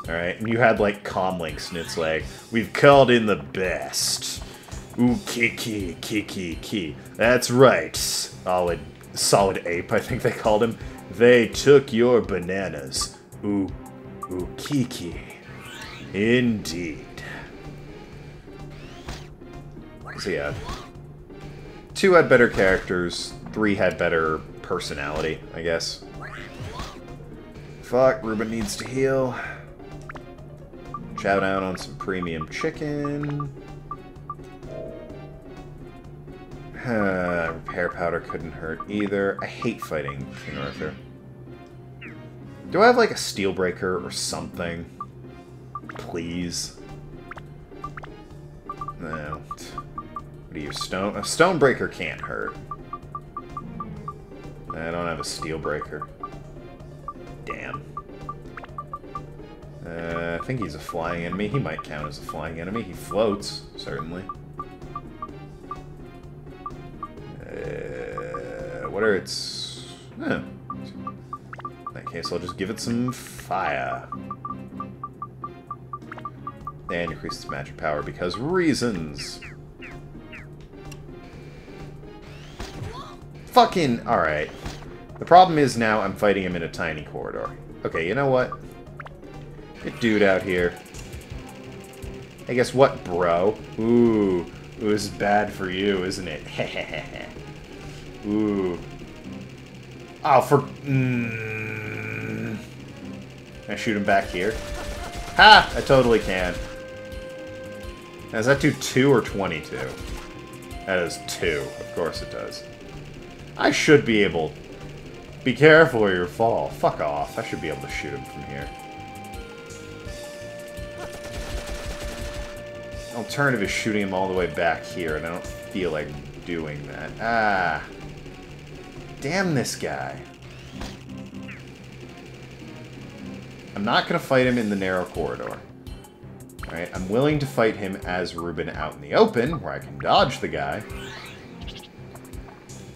Alright, and you had, like, comlinks, and it's like, we've called in the best. Ooh, Kiki. That's right. Solid ape, I think they called him. They took your bananas. Ooh, Kiki. Indeed. So yeah. 2 had better characters, 3 had better personality, I guess. Fuck, Ruben needs to heal. Chow down on some premium chicken. Repair powder couldn't hurt either. I hate fighting King Arthur. Do I have like a steel breaker or something? Please. No. What are you, stone? A stone breaker can't hurt. I don't have a steel breaker. Damn. I think he's a flying enemy. He might count as a flying enemy. He floats, certainly. What are its... In that case, I'll just give it some fire. And increase its magic power because reasons. Fucking... Alright. The problem is now I'm fighting him in a tiny corridor. Okay, you know what? Get dude out here. Hey, guess what, bro? Ooh. Ooh, this is bad for you, isn't it? Ooh. Oh, for... Can I shoot him back here? Ha! I totally can. Now, does that do 2 or 22? That is 2. Of course it does. I should be able... Be careful or you'll fall. Fuck off. I should be able to shoot him from here. Alternative is shooting him all the way back here, and I don't feel like doing that. Ah. Damn this guy. I'm not going to fight him in the narrow corridor. Alright, I'm willing to fight him as Ruben out in the open, where I can dodge the guy.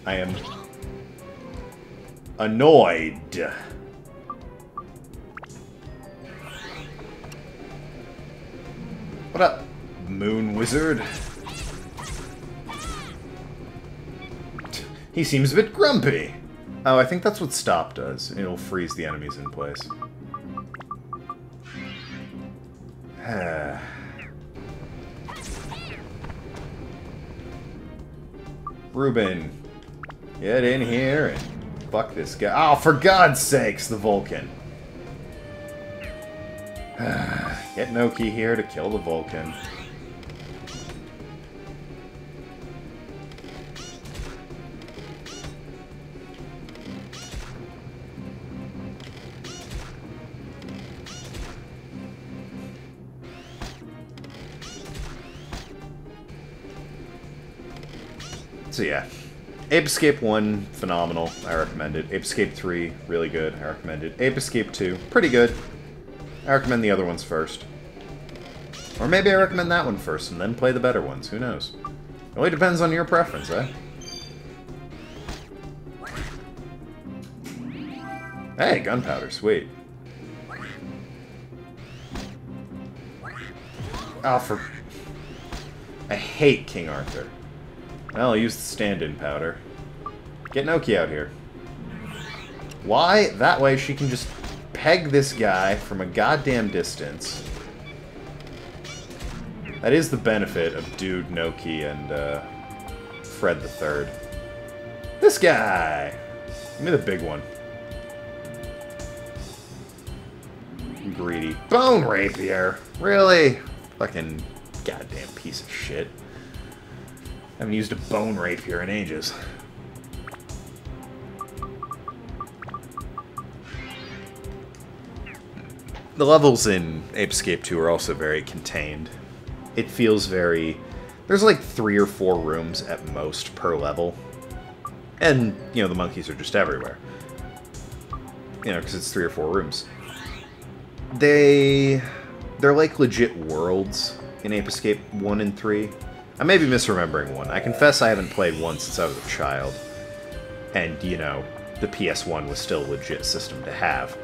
I am... annoyed. What up, Moon Wizard? He seems a bit grumpy. Oh, I think that's what stop does. It'll freeze the enemies in place. Ruben, get in here and fuck this guy. Oh, for God's sakes, the Vulcan. Get Noki here to kill the Vulcan. So yeah, Ape Escape 1, phenomenal, I recommend it. Ape Escape 3, really good, I recommend it. Ape Escape 2, pretty good. I recommend the other ones first. Or maybe I recommend that one first, and then play the better ones, who knows. It really depends on your preference, eh? Hey, gunpowder, sweet. Oh, for... I hate King Arthur. Well, I'll use the stand-in powder. Get Noki out here. Why? That way she can just peg this guy from a goddamn distance. That is the benefit of Dude, Noki, and Fred the Third. This guy! Give me the big one. Greedy. Bone Rapier! Really? Fucking goddamn piece of shit. I haven't used a bone rapier in ages. The levels in Ape Escape 2 are also very contained. It feels very... There's like 3 or 4 rooms at most per level. And, you know, the monkeys are just everywhere. You know, because it's 3 or 4 rooms. They're like legit worlds in Ape Escape 1 and 3. I may be misremembering 1. I confess I haven't played 1 since I was a child. And, you know, the PS1 was still a legit system to have.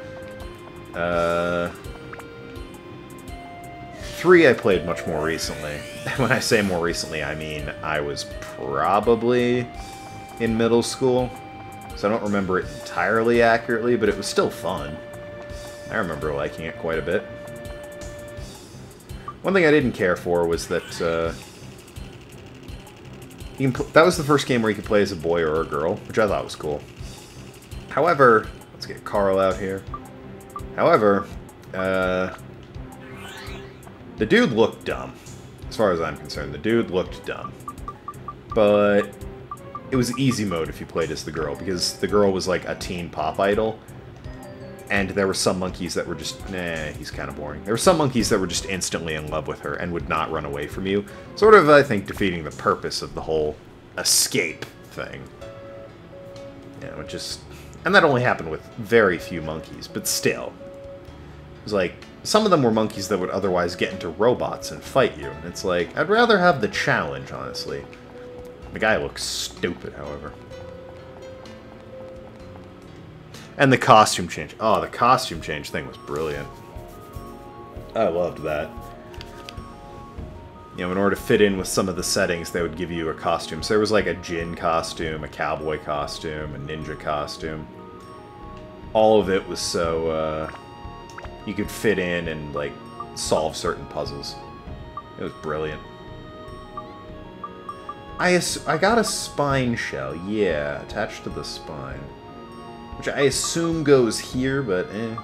3 I played much more recently. When I say more recently, I mean I was probably in middle school, so I don't remember it entirely accurately, but it was still fun. I remember liking it quite a bit. One thing I didn't care for was that that was the first game where you could play as a boy or a girl, which I thought was cool. However, let's get Carl out here. However, the dude looked dumb. As far as I'm concerned, the dude looked dumb. But it was easy mode if you played as the girl, because the girl was like a teen pop idol. And there were some monkeys that were just, he's kind of boring. There were some monkeys that were just instantly in love with her and would not run away from you. Sort of, I think, defeating the purpose of the whole escape thing. You know, it just... And that only happened with very few monkeys, but still. It was like, some of them were monkeys that would otherwise get into robots and fight you. And it's like, I'd rather have the challenge, honestly. The guy looks stupid, however. And the costume change. Oh, the costume change thing was brilliant. I loved that. You know, in order to fit in with some of the settings, they would give you a costume. So there was like a djinn costume, a cowboy costume, a ninja costume. All of it was so, you could fit in and, like, solve certain puzzles. It was brilliant. I got a spine shell, yeah, attached to the spine. Which I assume goes here, but eh.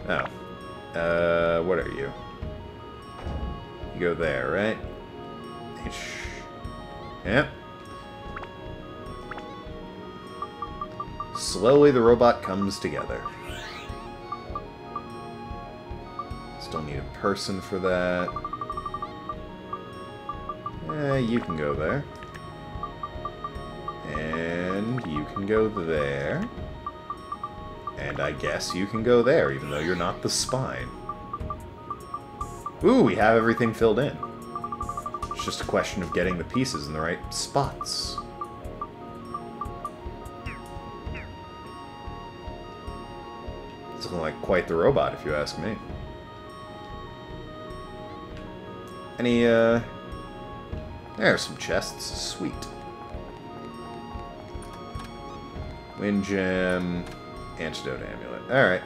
Oh. What are you? You go there, right? Yep. Slowly the robot comes together. Still need a person for that. You can go there. And you can go there. And I guess you can go there, even though you're not the spine. Ooh, we have everything filled in. It's just a question of getting the pieces in the right spots. It's looking like quite the robot, if you ask me. Any, there are some chests. Sweet. Wind Gem, Antidote Amulet. Alright.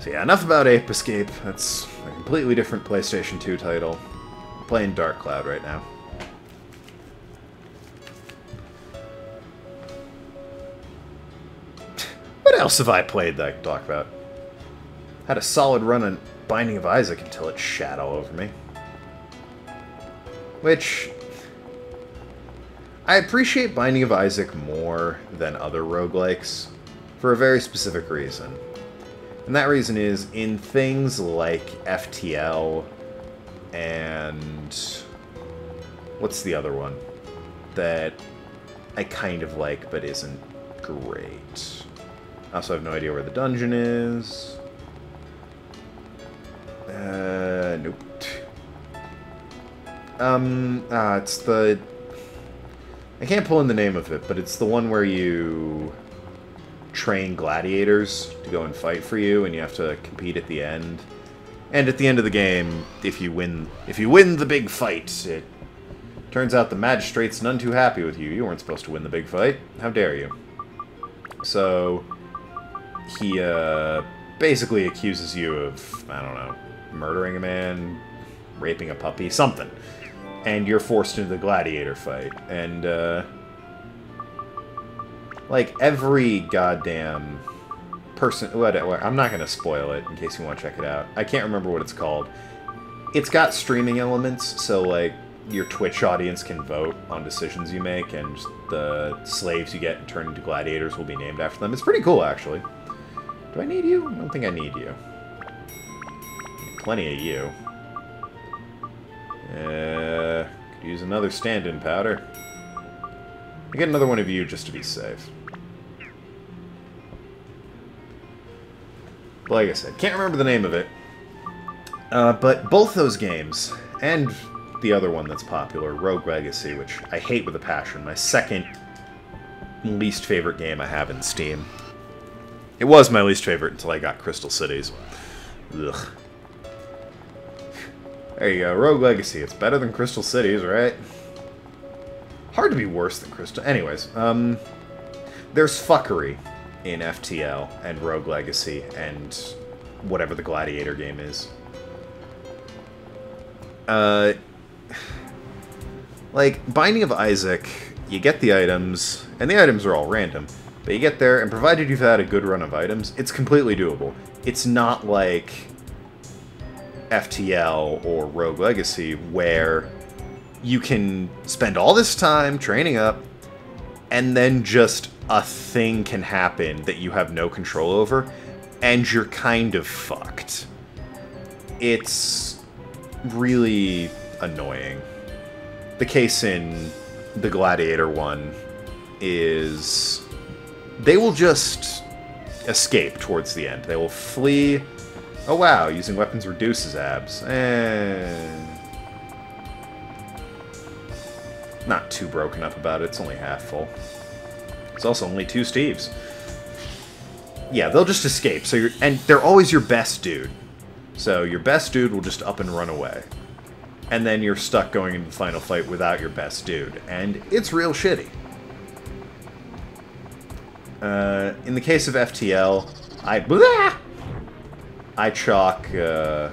So yeah, enough about Ape Escape. That's a completely different PlayStation 2 title. I'm playing Dark Cloud right now. What else have I played that I can talk about? Had a solid run on Binding of Isaac until it shat all over me. Which, I appreciate Binding of Isaac more than other roguelikes for a very specific reason. And that reason is, in things like FTL and... what's the other one that I kind of like but isn't great? I also have no idea where the dungeon is. Nope. It's the... I can't pull in the name of it, but it's the one where you train gladiators to go and fight for you, and you have to compete at the end. And at the end of the game, if you win the big fight, it turns out the magistrate's none too happy with you. You weren't supposed to win the big fight. How dare you? So, he, basically accuses you of, I don't know, murdering a man, raping a puppy, something. And you're forced into the gladiator fight. And, like, every goddamn person... Whatever, I'm not going to spoil it in case you want to check it out. I can't remember what it's called. It's got streaming elements, so, like, your Twitch audience can vote on decisions you make, and the slaves you get turned into gladiators will be named after them. It's pretty cool, actually. Do I need you? I don't think I need you. Plenty of you. Could use another stand-in powder. I get another one of you just to be safe. But like I said, can't remember the name of it. But both those games, and the other one that's popular, Rogue Legacy, which I hate with a passion, my second least favorite game I have in Steam. It was my least favorite until I got Crystal Cities. Ugh. There you go, Rogue Legacy. It's better than Crystal Cities, right? Hard to be worse than Crystal... Anyways, there's fuckery in FTL and Rogue Legacy and whatever the Gladiator game is. Like, Binding of Isaac, you get the items, and the items are all random, but you get there, and provided you've had a good run of items, it's completely doable. It's not like FTL or Rogue Legacy, where you can spend all this time training up, and then just a thing can happen that you have no control over, and you're kind of fucked. It's really annoying. The case in the Gladiator one is they will just escape towards the end. They will flee. Oh wow, using weapons reduces abs. Not too broken up about it, it's only half full. It's also only 2 Steves. Yeah, they'll just escape, so and they're always your best dude. So your best dude will just up and run away. And then you're stuck going into the final fight without your best dude. And it's real shitty. In the case of FTL, I chalk the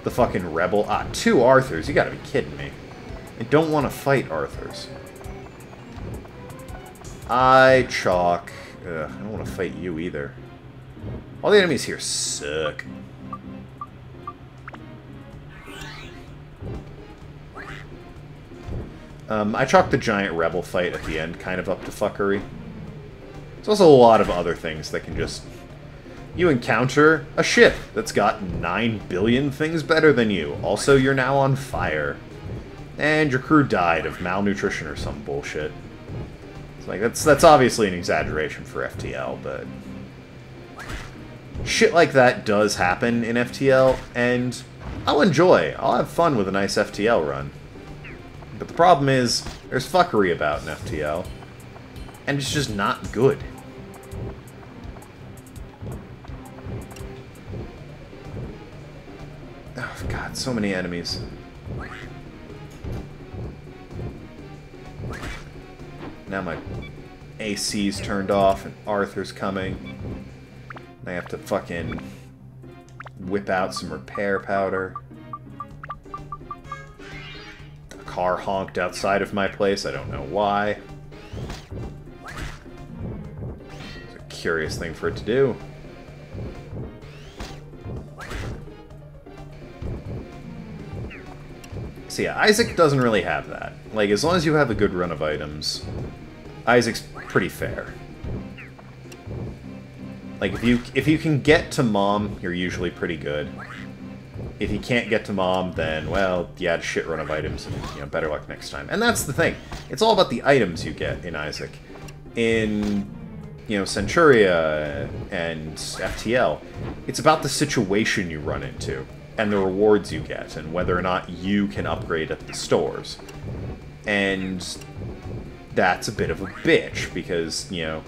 fucking Rebel. 2 Arthurs. You gotta be kidding me. I don't want to fight Arthurs. I chalk... I don't want to fight you either. All the enemies here suck. I chalk the giant rebel fight at the end kind of up to fuckery. There's also a lot of other things that can just... You encounter a ship that's got 9 billion things better than you. Also, you're now on fire. And your crew died of malnutrition or some bullshit. It's like, that's obviously an exaggeration for FTL, but... Shit like that does happen in FTL, and I'll have fun with a nice FTL run. But the problem is, there's fuckery about an FTL, and it's just not good. Oh god, so many enemies. Now my AC's turned off and Arthur's coming. I have to fucking whip out some repair powder. A car honked outside of my place, I don't know why. It's a curious thing for it to do. So yeah, Isaac doesn't really have that. Like, as long as you have a good run of items, Isaac's pretty fair. Like, if you can get to Mom, you're usually pretty good. If you can't get to Mom, then, well, you had a shit run of items, and, you know, better luck next time. And that's the thing. It's all about the items you get in Isaac. In, you know, Centuria and FTL, it's about the situation you run into, and the rewards you get, and whether or not you can upgrade at the stores. And that's a bit of a bitch, because, you know,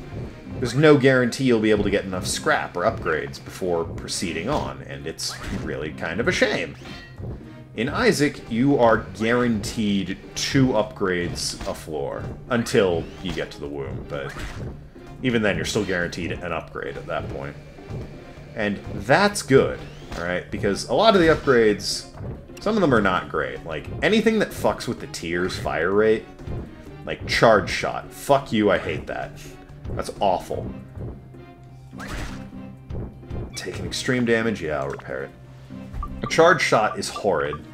there's no guarantee you'll be able to get enough scrap or upgrades before proceeding on, and it's really kind of a shame. In Isaac, you are guaranteed 2 upgrades a floor, until you get to the womb, but even then you're still guaranteed an upgrade at that point. And that's good, alright, because a lot of the upgrades, some of them are not great. Like, anything that fucks with the tears fire rate, like charge shot, fuck you, I hate that. That's awful. Taking extreme damage? Yeah, I'll repair it. A charge shot is horrid.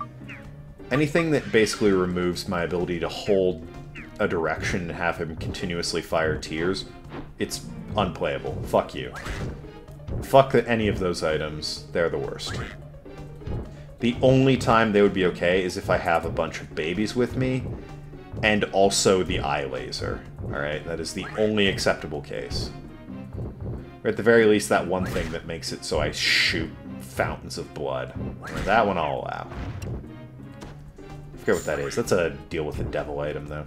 Anything that basically removes my ability to hold a direction and have him continuously fire tears, it's unplayable. Fuck you. Fuck any of those items. They're the worst. The only time they would be okay is if I have a bunch of babies with me, and also the eye laser. Alright, that is the only acceptable case. Or at the very least, that one thing that makes it so I shoot fountains of blood. That one I'll allow. I forget what that is. That's a deal with the devil item, though.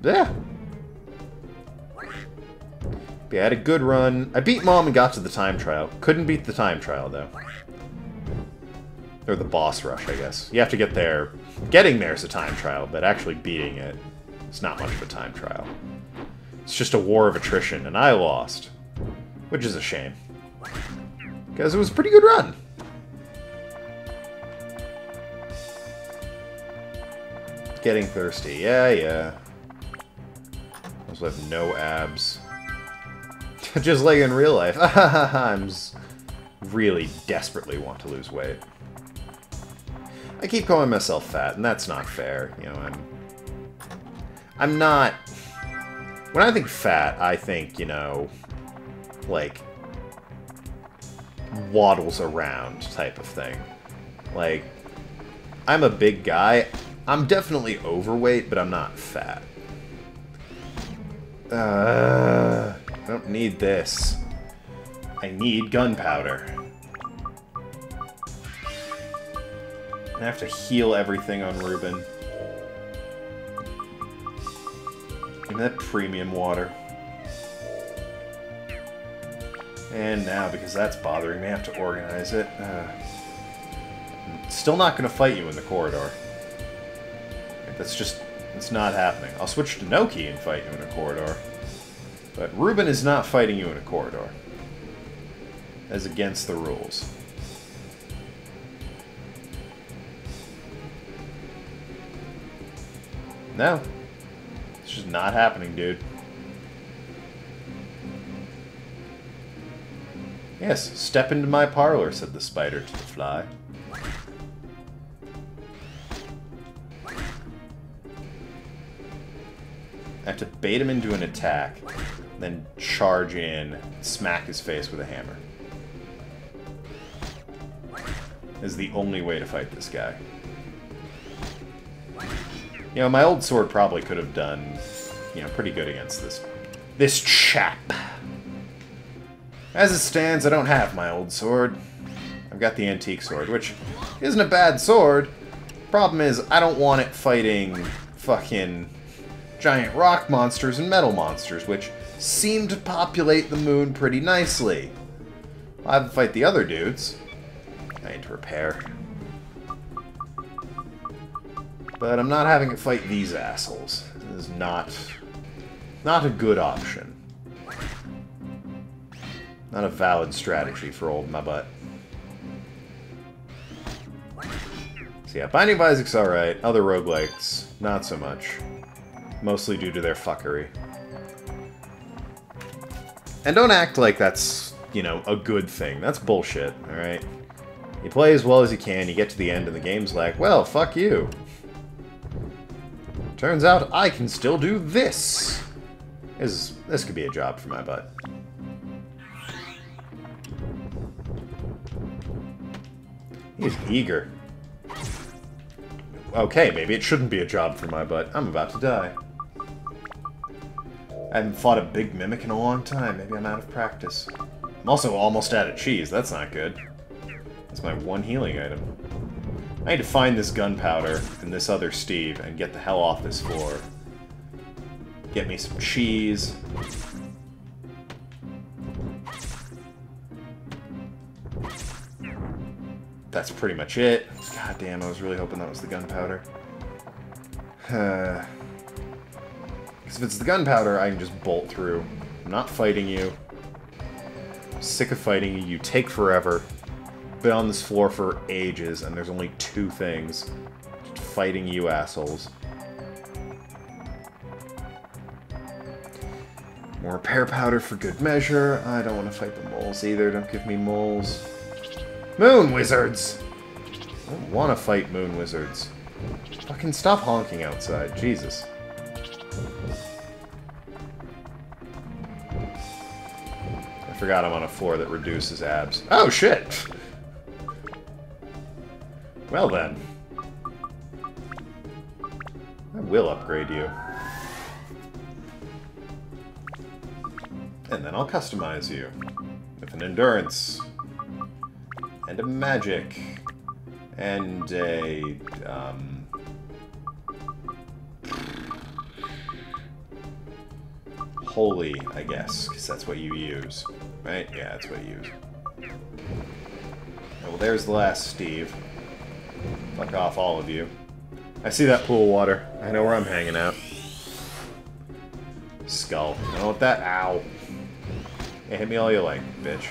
Yeah. But yeah, I had a good run. I beat Mom and got to the time trial. Couldn't beat the time trial, though. Or the boss rush, I guess. You have to get there. Getting there is a time trial, but actually beating it is not much of a time trial. It's just a war of attrition, and I lost. Which is a shame. Because it was a pretty good run. Getting thirsty. Yeah, yeah. Also have no abs. Just like in real life. I'm really desperately want to lose weight. I keep calling myself fat, and that's not fair. You know, I'm not... When I think fat, I think, you know, like, waddles around type of thing. Like, I'm a big guy. I'm definitely overweight, but I'm not fat. I don't need this. I need gunpowder. I have to heal everything on Ruben. Give me that premium water. And now, because that's bothering me, I have to organize it. Still not going to fight you in the corridor. That's just... It's not happening. I'll switch to Noki and fight you in a corridor. But Ruben is not fighting you in a corridor. As against the rules. No. It's just not happening, dude. Yes, step into my parlor, said the spider to the fly. I have to bait him into an attack, then charge in, smack his face with a hammer. Is the only way to fight this guy. You know, my old sword probably could have done, you know, pretty good against this chap. As it stands, I don't have my old sword. I've got the antique sword, which isn't a bad sword. Problem is, I don't want it fighting fucking giant rock monsters and metal monsters, which seem to populate the moon pretty nicely. I'll have to fight the other dudes. I need to repair. But I'm not having it fight these assholes. This is not a good option. Not a valid strategy for old my butt. So yeah, Binding of Isaac's alright. Other roguelikes, not so much. Mostly due to their fuckery. And don't act like that's, you know, a good thing. That's bullshit, alright? You play as well as you can, you get to the end, and the game's like, well, fuck you. Turns out I can still do this. This could be a job for my butt. He's eager. Okay, maybe it shouldn't be a job for my butt. I'm about to die. I haven't fought a big mimic in a long time. Maybe I'm out of practice. I'm also almost out of cheese. That's not good. That's my one healing item. I need to find this gunpowder and this other Steve and get the hell off this floor. Get me some cheese. That's pretty much it. God damn, I was really hoping that was the gunpowder. Because if it's the gunpowder, I can just bolt through. I'm not fighting you. I'm sick of fighting you. You take forever. Been on this floor for ages, and there's only two things. Just fighting you assholes. More repair powder for good measure. I don't want to fight the moles either. Don't give me moles. Moon wizards! I don't want to fight moon wizards. Fucking stop honking outside. Jesus. I forgot I'm on a floor that reduces abs. Oh, shit! Well then. I will upgrade you. And then I'll customize you. With an endurance. And a magic. And a, holy, I guess, because that's what you use. Right? Yeah, that's what you use. Oh, well, there's the last Steve. Fuck off, all of you. I see that pool of water. I know where I'm hanging out. Skull. I don't want that. Ow. Yeah, hit me all you like, bitch.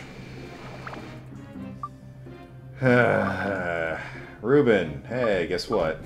Ruben, hey, guess what?